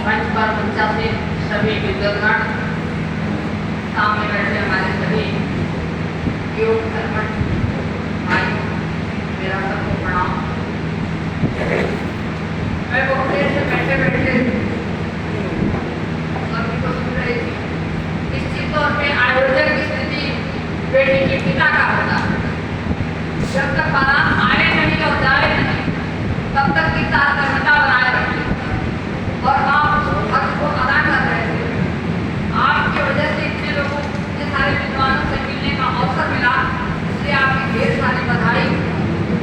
मंच पर पंचायती सभी विद्वद्गण, सामने बैठे हमारे सभी योग कर्मठ भाइयों, मेरा सबको प्रणाम। मैं बहुत देर से बैठे बैठे सभी को सुन रही थी। निश्चित तौर पे आयोजक की स्थिति बेटी के पिता का होता है। जब तक बारात आए नहीं और जाए नहीं, तब तक की तात्पर्यता बनाए रखी और आप हक को अदा कर रहे थे। आपकी वजह से इतने लोगों, इतने सारे विद्वानों से मिलने का अवसर मिला, इसलिए आपकी ढेर सारी बधाई,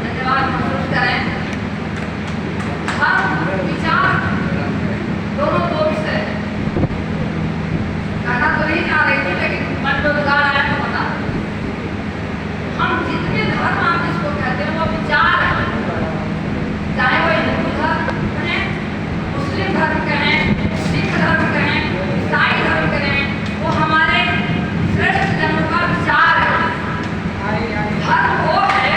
धन्यवाद महसूस करें। हम विचार दोनों दो विषय कहना तो नहीं चाह रही थी, लेकिन मन में उदार आया तो बता। हम जितने धर्म आप जिसको कहते हैं वो विचार है, चाहे वो हिंदू धर्म कहें, मुस्लिम धर्म कहें, सिख धर्म कहें, ईसाई धर्म कहें, वो हमारे श्रेष्ठ जनों का विचार है। धर्म वो है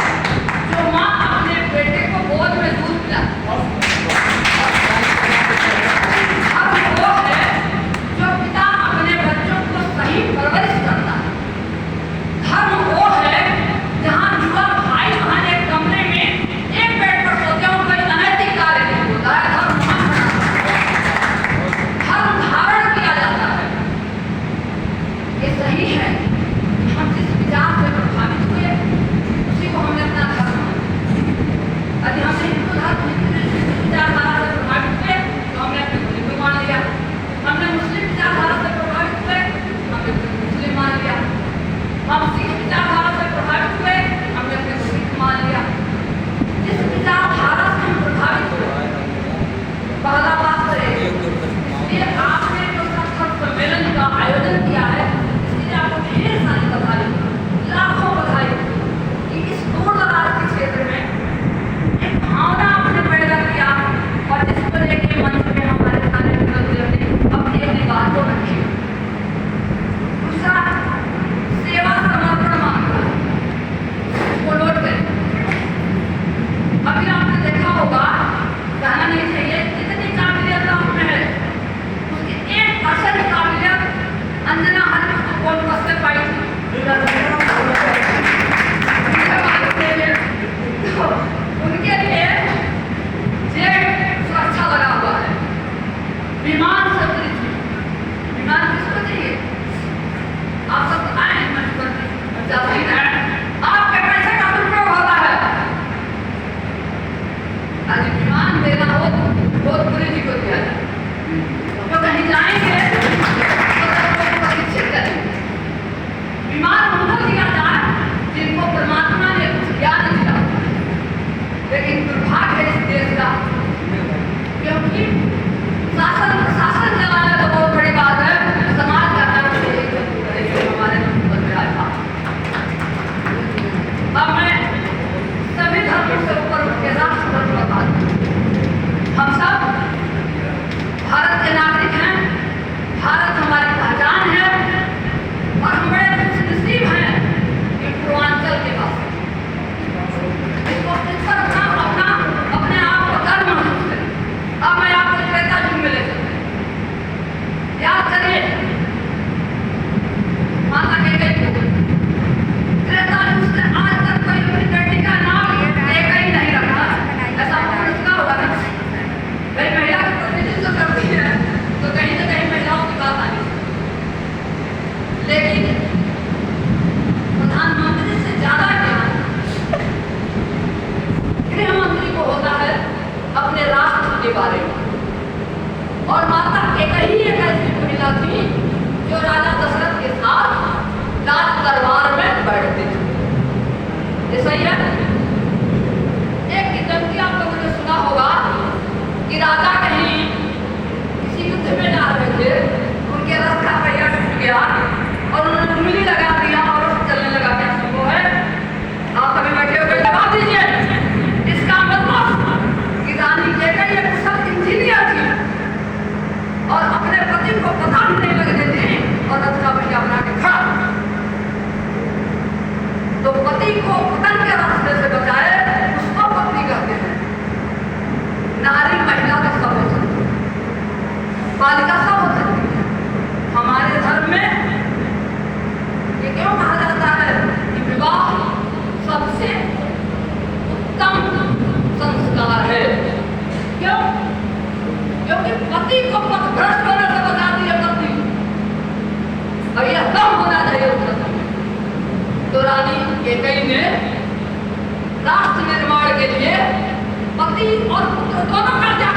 जो माँ अपने बेटे को गोद में दूध पिलाती है। धर्म वो है जो पिता अपने बच्चों को सही परवरिश करता है। धर्म वो है जहाँ युवा भाई बहन एक कमरे में एक बेड पर सोते हो, कोई अनैतिक कार्य नहीं होता है। धर्म धारण किया जाता है। ये सही है। हम जिस विचार से प्रभावित हुए उसी को हमने अपना धर्म माना। यदि हमने हिंदू धर्म विचारधारा से प्रभावित हुए तो हमने अपने हिंदू को मान लिया। हमने मुस्लिम विचारधारा से प्रभावित हुए हमने मुस्लिम मान लिया। हम सिख विचारधारा से प्रभावित हुए हमने अपने सिख मान लिया। जिस विचारधारा से हम प्रभावित हुए, पहला बात तो इसलिए आपने जो संस्कृत सम्मेलन का आयोजन किया है, इसलिए आपको ढेर सारी बधाई, लाखों बधाई कि इस दूर दराज के क्षेत्र में एक भावना आपने पैदा किया और जिसको लेके मंच में हमारे सारे विद्वान अपनी अपनी बात को रखी। दूसरा, सेवा समर्पण मांगा, वो नोट करें। अभी आपने देखा होगा, कहना नहीं चाहिए, जितनी काबिलियत आप में है उसकी 1% काबिलियत अंजना हर को कौन कसते पाई थी। उनके लिए जेट सुरक्षा लगा हुआ है, विमान से उतरी थी। विमान किसको चाहिए? आप सब बताएं मंच पर जाती है, आपके पैसे का दुरुपयोग होता है। आज विमान देना हो बहुत बुरी जी को दिया जाए, तो कहीं जाएंगे तो प्रशिक्षित करेंगे। विमान उनको दिया जाए जिनको परमात्मा ने कुछ ज्ञान दिया, लेकिन दुर्भाग्य है इस देश का, क्योंकि शासन प्रशासन चलाना तो बहुत बड़ी बात है, समाज का काम यही हमारे बन गया था। अब मैं सभी धर्मों से ऊपर उठ के राष्ट्र धर्म का बात, हम सब भारत के नागरिक हैं, भारत हमारी पहचान है और हम बड़े खुशनसीब हैं कि पूर्वांचल के पास इसको इस पर अपने आप को गर्व महसूस करें। अब मैं आपको त्रेता युग में ले चलते हैं। याद करिए माता कैकेयी को, त्रेता युग से आज तक कोई अपनी बेटी का नाम कैकेयी नहीं रखा। ऐसा आपने सुना होगा ना? भाई महिला का प्रतिनिधित्व करती है तो कहीं ना कहीं महिलाओं की बात आनी चाहिए, लेकिन प्रधानमंत्री से ज्यादा ज्ञान गृह मंत्री को होता है अपने राष्ट्र के बारे में। और माता कैकेयी एक ऐसी महिला थी जो राजा दशरथ के साथ राज दरबार में बैठती थी। ये सही है। एक किस्म आप लोगों ने सुना होगा कि राजा कहीं किसी युद्ध में जा रहे थे, उनके रथ का पहिया टूट गया और उन्होंने उंगली लगा दिया और चलने लगा। क्या संभव है? आप सभी बैठे हुए जवाब दीजिए। इसका मतलब कि रानी कैकेयी एक कुशल इंजीनियर थी और अपने पति को पता भी नहीं लगने दी और रथ का पहिया बना के खड़ा। तो पति को पकड़ के रथ से क्योंकि पति को पथभ्रष्ट होने से बचाती है पत्नी, और यह कम होना चाहिए उस समय। तो रानी कैकेयी ने राष्ट्र निर्माण के लिए पति और पुत्र दोनों का त्याग